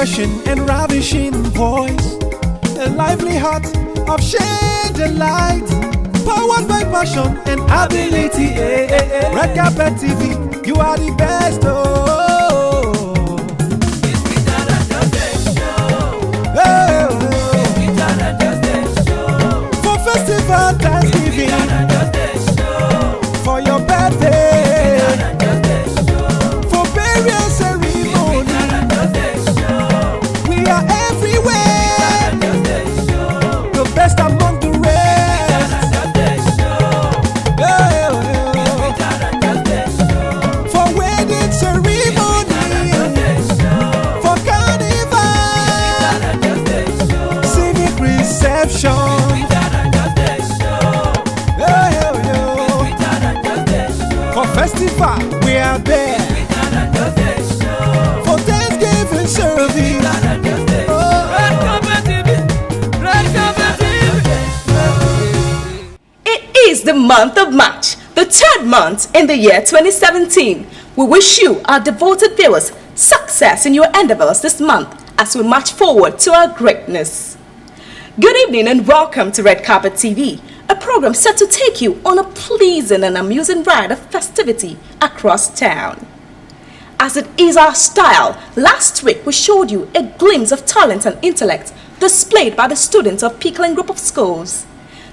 expression and ravishing voice, a lively heart of shade and light, powered by passion and ability. Redcarpet TV, you are the best. For festival Thanksgiving, for your birthday, for burial ceremony, we are everywhere. The best among the rest. For wedding ceremony, for carnival, civic reception. For festival, we are there. For Thanksgiving service, Redcarpet TV. Redcarpet TV. It is the month of March, the third month in the year 2017. We wish you, our devoted viewers, success in your endeavors this month as we march forward to our greatness. Good evening and welcome to Redcarpet TV, a program set to take you on a pleasing and amusing ride of festivity across town. As it is our style, last week we showed you a glimpse of talent and intellect displayed by the students of Pickling Group of Schools.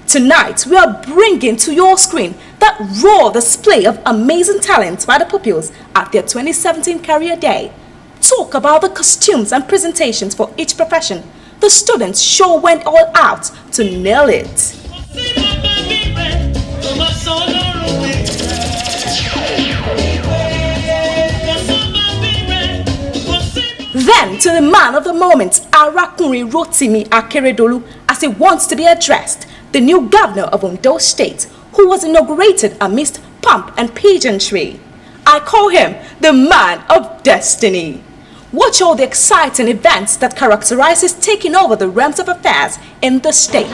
Tonight we are bringing to your screen that raw display of amazing talent by the pupils at their 2017 Career Day. Talk about the costumes and presentations for each profession. The students sure went all out to nail it. Then to the man of the moment, Arakunrin Rotimi Akeredolu, as he wants to be addressed, the new governor of Ondo State, who was inaugurated amidst pomp and pageantry. I call him the man of destiny. Watch all the exciting events that characterize his taking over the realms of affairs in the state.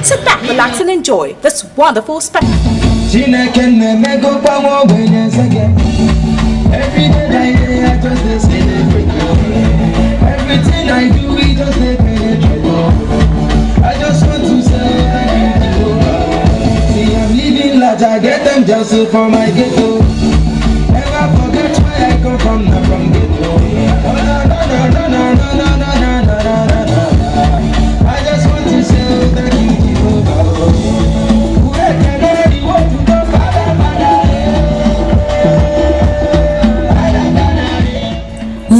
Sit back, relax and enjoy this wonderful spectacle. Every day I just celebrate. Everything I do, we just penetrate. I just want to say thank you. See, I'm living large, I get them just for my ghetto. Never forget where I come from, not from ghetto. I just want to say thank you.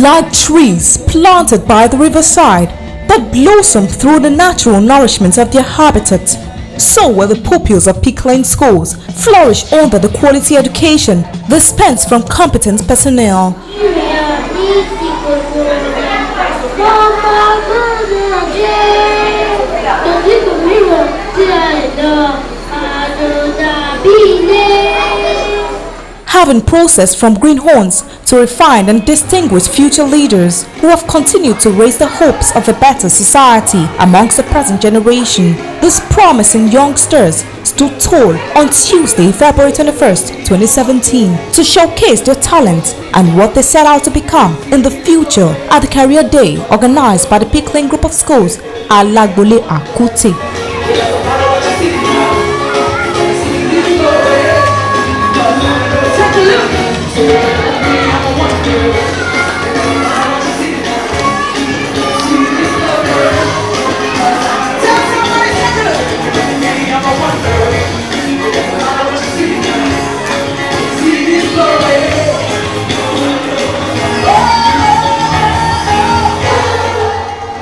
Like trees planted by the riverside that blossom through the natural nourishment of their habitat, so will the pupils of Pickling schools flourish under the quality education dispensed from competent personnel. Having processed from greenhorns to refine and distinguish future leaders who have continued to raise the hopes of a better society amongst the present generation, these promising youngsters stood tall on Tuesday, February 21st, 2017 to showcase their talent and what they set out to become in the future at the Career Day organized by the Pickling Group of Schools, Alagbole Akuti.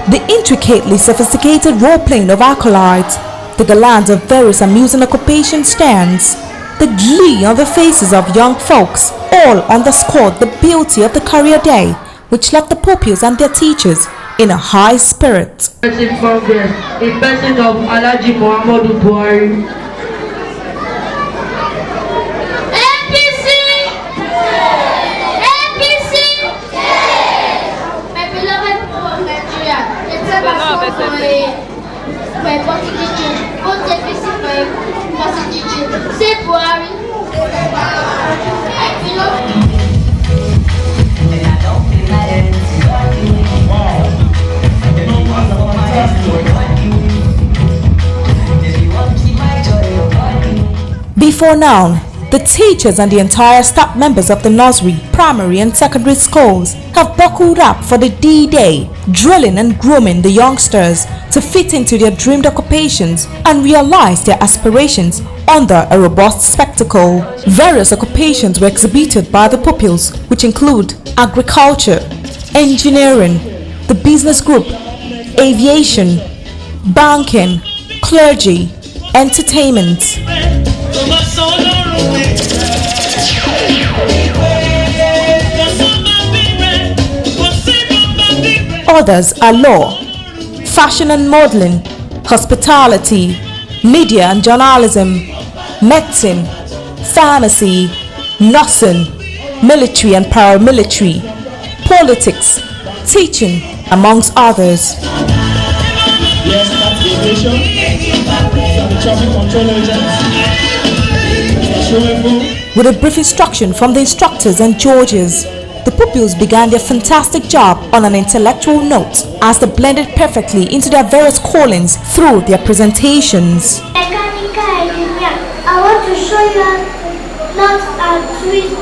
The intricately sophisticated role-playing of acolytes, the gallant of various amusing occupation stands, the glee on the faces of young folks, all underscored the beauty of the Career Day, which left the pupils and their teachers in a high spirit. Congress, in person of Alhaji Muhammadu Buhari. My beloved people of Nigeria, it's about my Portuguese Before now, the teachers and the entire staff members of the nursery, primary and secondary schools have buckled up for the D-Day, drilling and grooming the youngsters to fit into their dreamed occupations and realize their aspirations under a robust spectacle. Various occupations were exhibited by the pupils, which include agriculture, engineering, the business group, aviation, banking, clergy, entertainment. Others are law, fashion and modeling, hospitality, media and journalism, medicine, pharmacy, nursing, military and paramilitary, politics, teaching, amongst others. Yes, that's the aviation. The traffic control agents. With a brief instruction from the instructors and judges, the pupils began their fantastic job on an intellectual note as they blended perfectly into their various callings through their presentations. Mechanical engineer, I want to show you not how to twist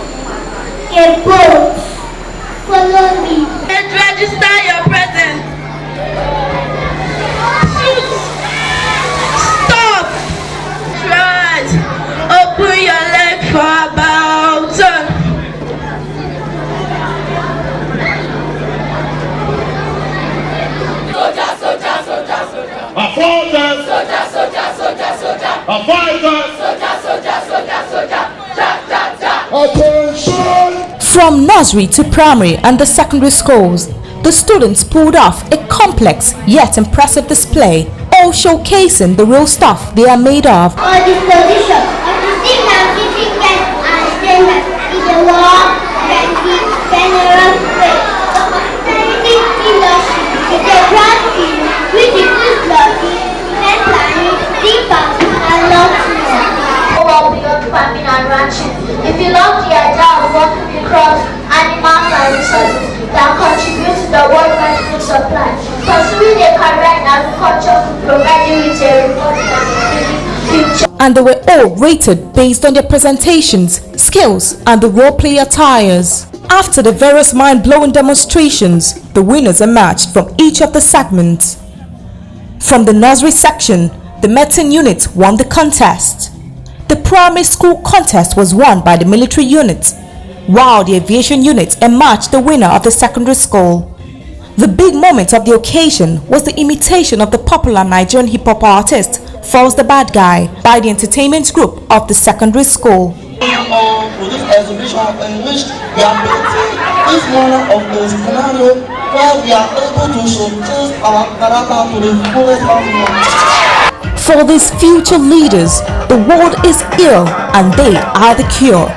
a boat. Follow me. Let's register your presence. Stop. Right. Open your leg for about From nursery to primary and the secondary schools, the students pulled off a complex yet impressive display, all showcasing the real stuff they are made of. All this position, of the significant and standard is the law that gives general way. Scientific leadership is a grand field which includes logic, event planning, impact, and lots more. Well beyond farming and ranching. If you love the idea of working with crops, animals, and resources that contribute to the worldwide food supply, pursuing a career in agriculture will provide you with a rewarding and fulfilling future. And they were all rated based on their presentations, skills, and the role-play attires. After the various mind-blowing demonstrations, the winners emerged from each of the segments. From the nursery section, the medicine unit won the contest. The primary school contest was won by the military unit, while the aviation unit emerged the winner of the secondary school. The big moment of the occasion was the imitation of the popular Nigerian hip-hop artist Falls the Bad Guy by the entertainment group of the secondary school. For this exhibition in which we are painting this manner of a scenario where we are able to showcase our character to the fullest extent. For these future leaders, the world is ill and they are the cure.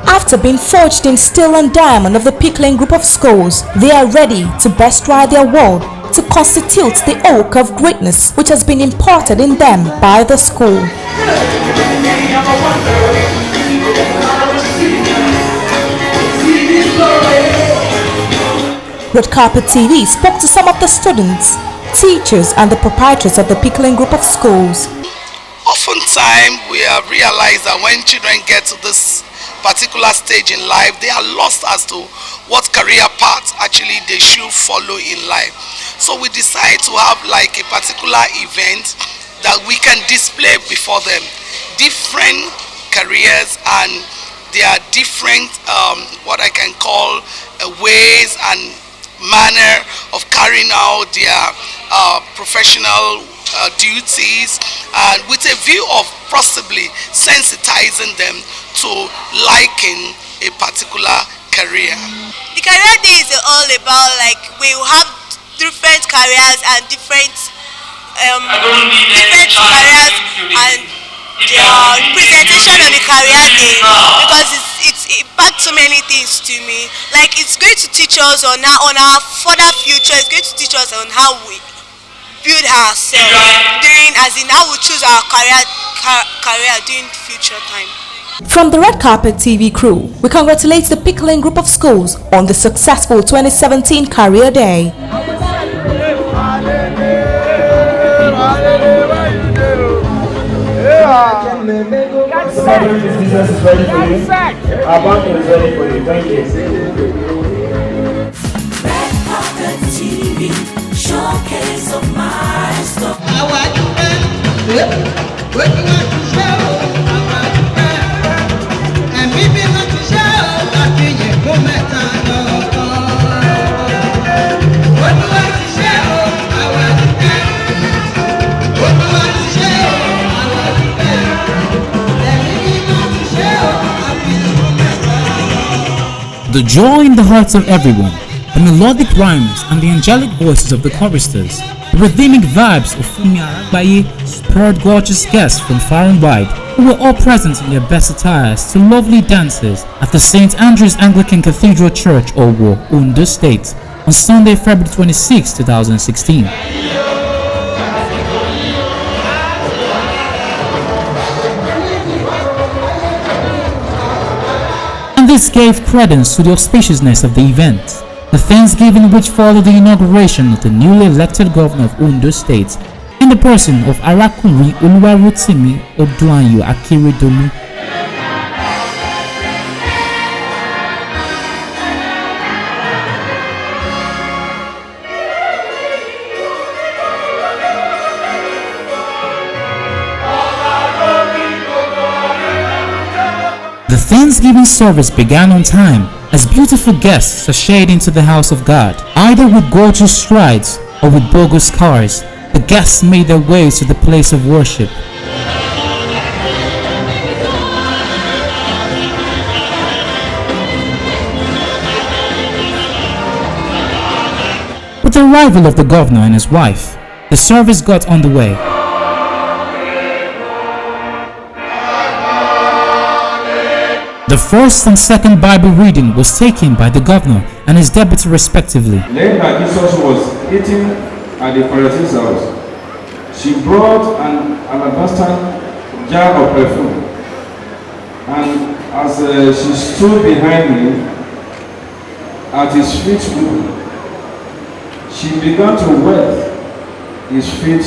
After being forged in steel and diamond of the Pickling group of schools, they are ready to best ride their world to constitute the oak of greatness which has been imparted in them by the school. Redcarpet TV spoke to some of the students, teachers and the proprietors of the Pickling group of schools. Oftentimes we have realized that when children get to this particular stage in life, they are lost as to what career path actually they should follow in life. So we decide to have like a particular event that we can display before them different careers, and there are different what I can call ways and manner of carrying out their professional duties, and with a view of possibly sensitizing them to liking a particular career. The career day is all about like we will have different careers and different careers and the presentation on the career day, because it's impacts so many things to me. Like it's going to teach us on our further future. It's going to teach us on how we build ourselves during, as in how we choose our career during future time. From the Redcarpet TV crew, we congratulate the Pickling Group of Schools on the successful 2017 Career Day. This business is ready for you. Our bank is ready for you. Thank you. Redcarpet TV, showcase of my stuff. The joy in the hearts of everyone, the melodic rhymes and the angelic voices of the choristers, the rhythmic vibes of Fumi Aragbaye spurred gorgeous guests from far and wide who were all present in their best attires to lovely dances at the St. Andrew's Anglican Cathedral Church, Owo, Ondo State, on Sunday, February 26, 2016. And this gave credence to the auspiciousness of the event. The Thanksgiving which followed the inauguration of the newly elected governor of Ondo State in the person of Arakunrin Oluwarotimi Oduanyo Akeredolu. The Thanksgiving service began on time as beautiful guests sashayed into the house of God. Either with gorgeous strides or with bogus cars, the guests made their way to the place of worship. With the arrival of the governor and his wife, the service got underway. The first and second Bible reading was taken by the governor and his deputy respectively. Later, Jesus was eating at the Pharisee's house. She brought an alabaster jar of perfume, and as she stood behind him at his feet, she began to wet his feet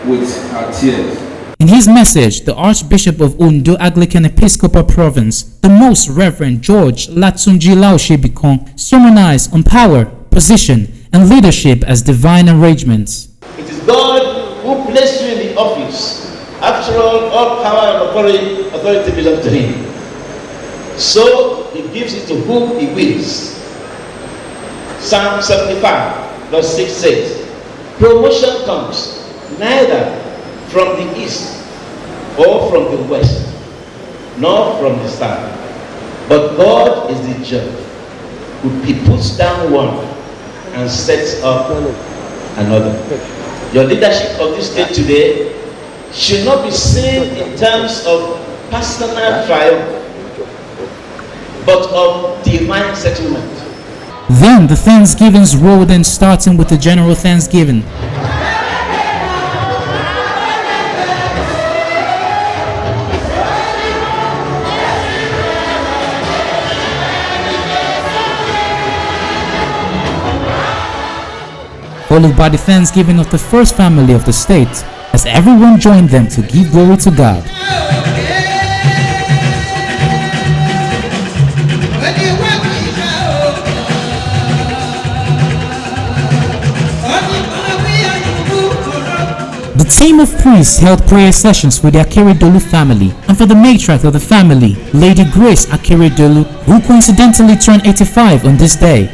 with her tears. In his message, the Archbishop of Ondo Anglican Episcopal Province, the Most Reverend George Latunji Laoshebikon, sermonized on power, position, and leadership as divine arrangements. It is God who placed you in the office. After all power and authority belongs to Him. So He gives it to whom He wills. Psalm 75, verse 6 says, promotion comes neither from the east or from the west, nor from the south. But God is the judge. He puts down one and sets up another. Your leadership of this state today should not be seen in terms of personal triumph, but of divine settlement. Then the Thanksgivings rolled in, starting with the general Thanksgiving. Followed by the Thanksgiving of the first family of the state, as everyone joined them to give glory to God. The team of priests held prayer sessions for the Akeredolu family and for the matriarch of the family, Lady Grace Akeredolu, who coincidentally turned 85 on this day.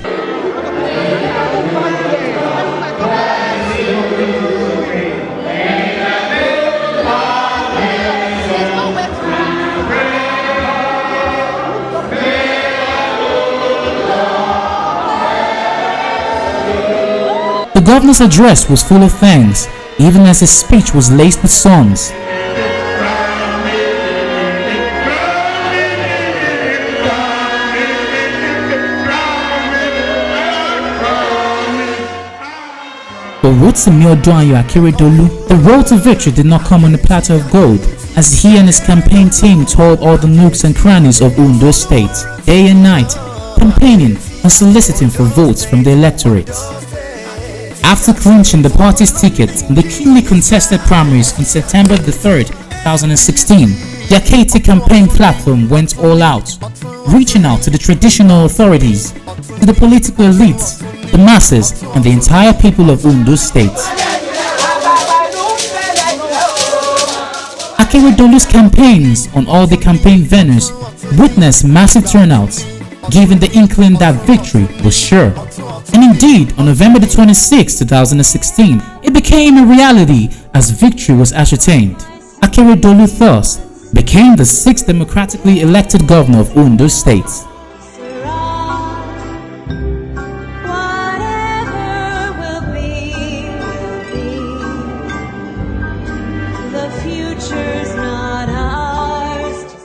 The governor's address was full of thanks, even as his speech was laced with songs. For Rotimi Oduayo Akeredolu, the road to victory did not come on a platter of gold, as he and his campaign team toured all the nooks and crannies of Ondo State, day and night, campaigning and soliciting for votes from the electorate. After clinching the party's ticket in the keenly contested primaries on September the 3rd, 2016, the Aketi campaign platform went all out, reaching out to the traditional authorities, to the political elites, the masses, and the entire people of Ondo State. Akeredolu's campaigns on all the campaign venues witnessed massive turnouts, giving the inkling that victory was sure. And indeed, on November the 26th, 2016, it became a reality as victory was ascertained. Akeredolu thus became the 6th democratically elected governor of Ondo State.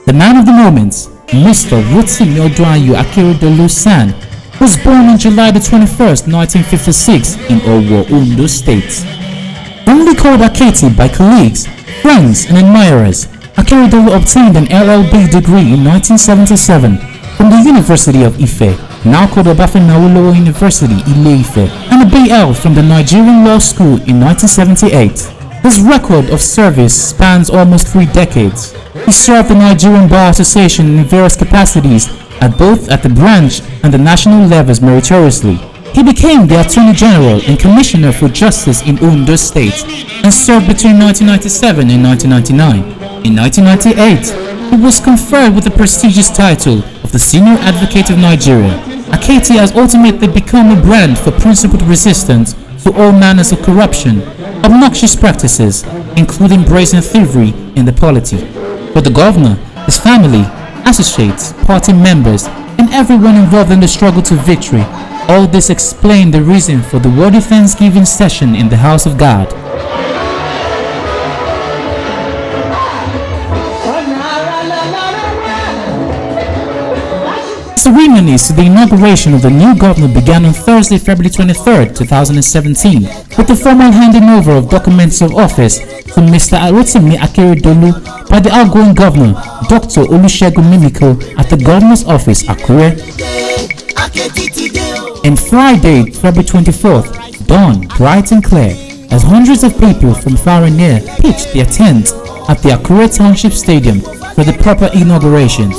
The man of the moment, Mr. Rotimi Oduayo Akeredolu San, was born on July the 21st, 1956 in Owo, Ondo State. Only called Aketi by colleagues, friends and admirers, Akeredolu obtained an LLB degree in 1977 from the University of Ife, now called Obafemi Awolowo University, Ile-Ife, and a BL from the Nigerian Law School in 1978. His record of service spans almost 3 decades. He served the Nigerian Bar Association in various capacities at both the branch and the national levels meritoriously. He became the Attorney General and Commissioner for Justice in Ondo State and served between 1997 and 1999. In 1998, he was conferred with the prestigious title of the Senior Advocate of Nigeria. Aketi has ultimately become a brand for principled resistance to all manners of corruption, obnoxious practices, including brazen thievery in the polity. For the governor, his family, associates, party members, and everyone involved in the struggle to victory, all this explain the reason for the worthy Thanksgiving session in the house of God. Ceremonies to the inauguration of the new governor began on Thursday, February 23rd, 2017, with the formal handing over of documents of office to Mr. Rotimi Akeredolu by the outgoing governor, Dr. Olusegun Mimiko, at the governor's office, Akure. And Friday, February 24th, dawned bright and clear as hundreds of people from far and near pitched their tents at the Akure Township Stadium for the proper inauguration.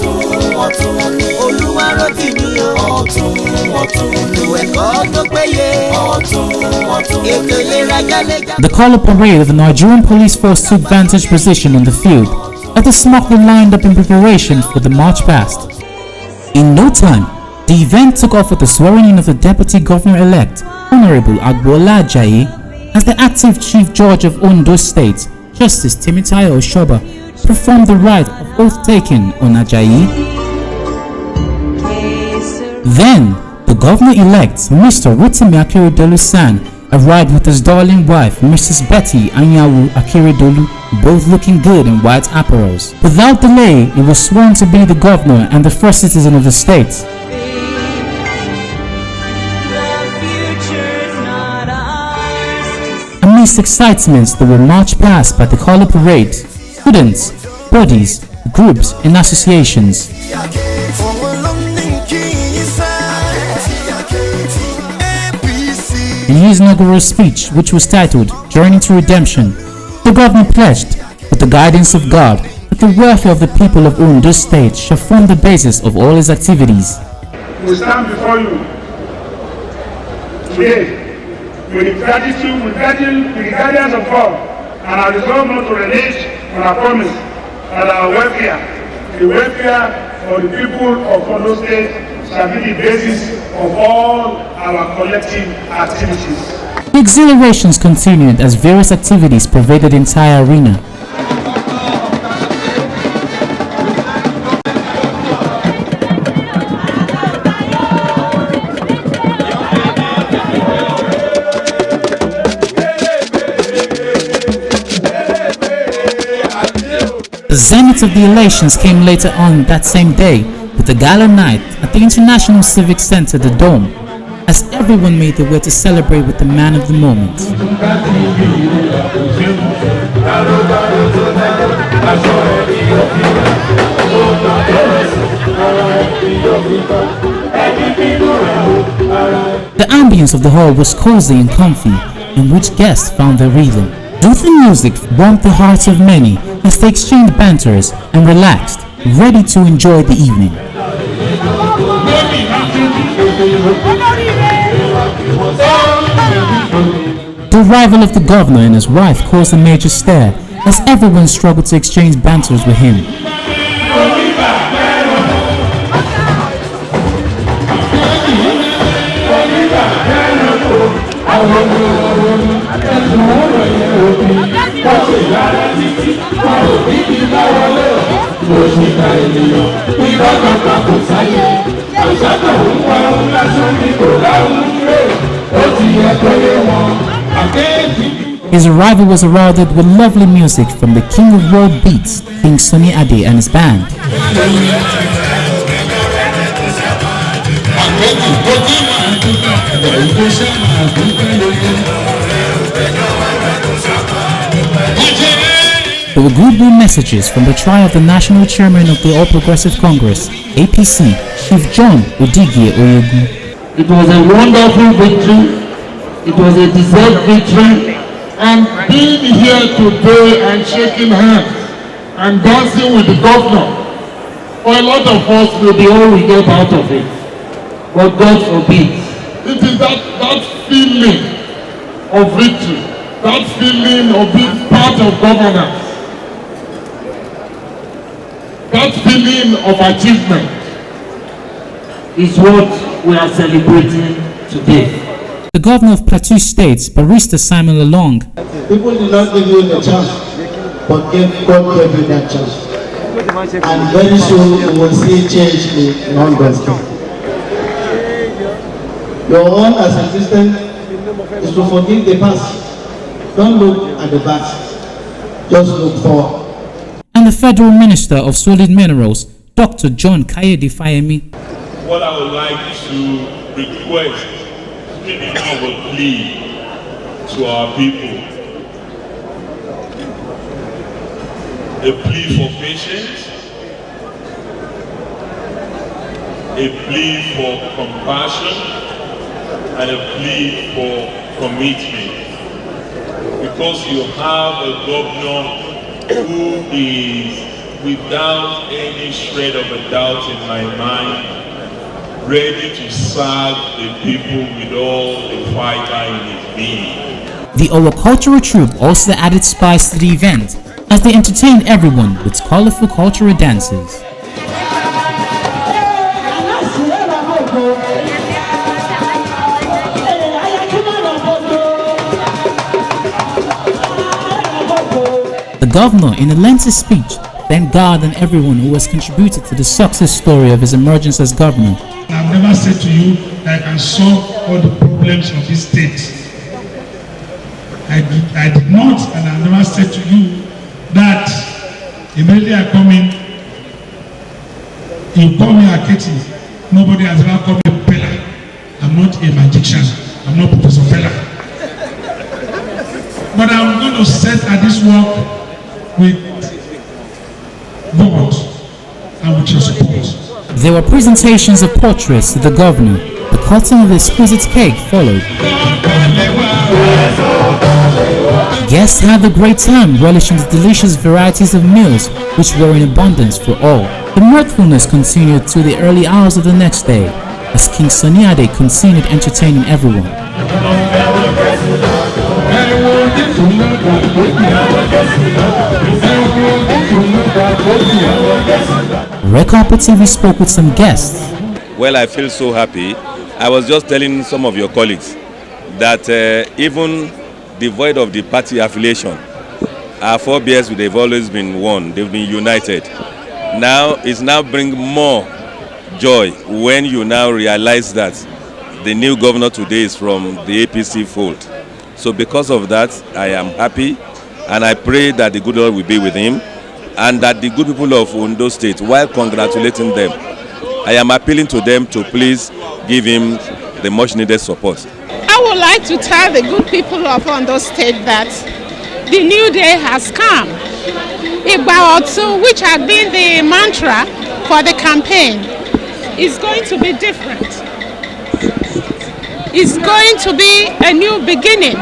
The color parade of the Nigerian police force took vantage position on the field as they smartly lined up in preparation for the march past. In no time, the event took off with the swearing-in of the Deputy Governor-elect, Honorable Agbola Ajayi, as the active Chief Judge of Ondo State, Justice Temitayo Oshoba, performed the rite of oath-taking on Ajayi. Then, the governor-elect, Mr. Rotimi Akeredolu San, arrived with his darling wife, Mrs. Betty Anyawu Akeredolu, both looking good in white apparels. Without delay, he was sworn to be the governor and the first citizen of the state. Amidst excitements, they were marched past by the color parade, students, bodies, groups, and associations. In his inaugural speech, which was titled Journey to Redemption, the governor pledged, with the guidance of God, that the welfare of the people of Ondo State shall form the basis of all his activities. We stand before you today with gratitude, with the guidance of God, and our resolve not to renege on our promise that our welfare, the welfare of the people of Ondo State, shall be the basis of all our collective activities. The exhilarations continued as various activities pervaded the entire arena. The zenith of the elations came later on that same day with the gala night at the International Civic Center, the Dome, as every everyone made their way to celebrate with the man of the moment. The ambience of the hall was cozy and comfy, in which guests found their rhythm. Soothing music warmed the hearts of many as they exchanged banters and relaxed, ready to enjoy the evening. The arrival of the governor and his wife caused a major stir as everyone struggled to exchange banters with him. His arrival was heralded with lovely music from the king of world beats, King Sunny Ade and his band. There were goodwill messages from the trial of the national chairman of the All Progressive Congress, APC, Chief John Odigie Oyegun. It was a wonderful victory. It was a deserved victory. And being here today and shaking hands and dancing with the governor, for a lot of us will be all we get out of it. But God forbid. It is that feeling of victory, that feeling of being part of governance, that feeling of achievement is what we are celebrating today. The governor of Plateau State, Barrister Simon Lalong. People did not give you the chance, but God gave you that chance. And very soon you will see change in London State. Your own as a Christian is to forgive the past. Don't look at the past. Just look forward. And the Federal Minister of Solid Minerals, Dr. John Kayode Fayemi. What I would like to request, maybe more of a plea to our people, a plea for patience, a plea for compassion, and a plea for commitment. Because you have a governor who is, without any shred of a doubt in my mind, ready to serve the people with all the fiber in his being. The Owo Cultural Troupe also added spice to the event as they entertained everyone with colorful cultural dances. The governor, in a lengthy speech, thanked God and everyone who has contributed to the success story of his emergence as governor. I've never said to you that I can solve all the problems of this state. I did not, and I've never said to you that immediately I come in, you call me Aketi. Nobody has ever called me Pella. I'm not a magician. I'm not Professor Pella. But I'm going to set at this work with God and with your support. There were presentations of portraits to the governor. The cutting of the exquisite cake followed. Guests had a great time relishing the delicious varieties of meals which were in abundance for all. The mirthfulness continued to the early hours of the next day as King Sunny Ade continued entertaining everyone. Redcarpet TV spoke with some guests. Well, I feel so happy. I was just telling some of your colleagues that even devoid of the party affiliation, our forebears they've always been one. They've been united. Now it's now bring more joy when you now realize that the new governor today is from the APC fold. So because of that, I am happy, and I pray that the good Lord will be with him, and that the good people of Ondo State, while congratulating them, I am appealing to them to please give him the much needed support. I would like to tell the good people of Ondo State that the new day has come. Igba Otu, which had been the mantra for the campaign, is going to be different. It's going to be a new beginning.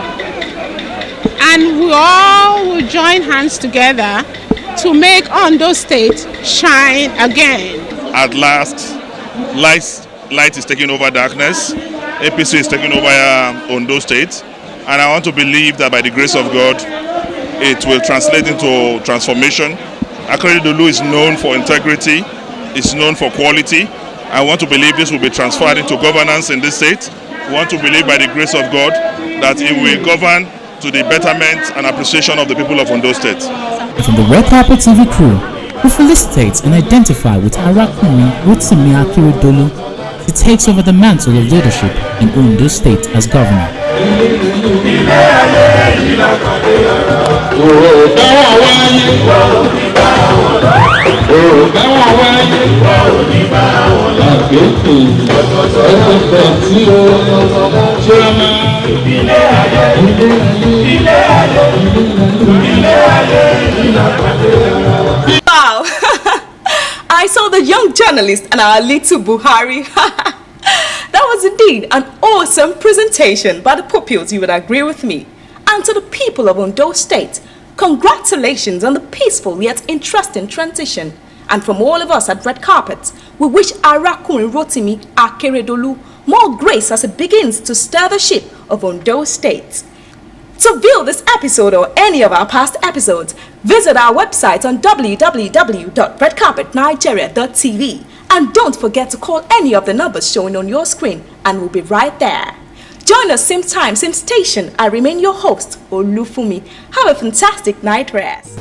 And we all will join hands together to make Ondo State shine again. At last, light is taking over darkness. APC is taking over Ondo State. And I want to believe that by the grace of God, it will translate into transformation. Akeredolu is known for integrity, is known for quality. I want to believe this will be transferred into governance in this state. We want to believe by the grace of God that it will govern to the betterment and appreciation of the people of Ondo State. From the Redcarpet TV crew, we felicitate and identify with Arakuni Rotimi Akeredolu. She takes over the mantle of leadership in Ondo State as governor. Wow! I saw the young journalist and our little Buhari. That was indeed an awesome presentation by the pupils, you would agree with me. And to the people of Ondo State, congratulations on the peaceful yet interesting transition. And from all of us at Red Carpet, we wish Arakuni Rotimi Akeredolu more grace as it begins to stir the ship of Ondo State. To view this episode or any of our past episodes, visit our website on www.redcarpetnigeria.tv. And don't forget to call any of the numbers showing on your screen and we'll be right there. Join us same time, same station. I remain your host, Olufumi. Have a fantastic night rest.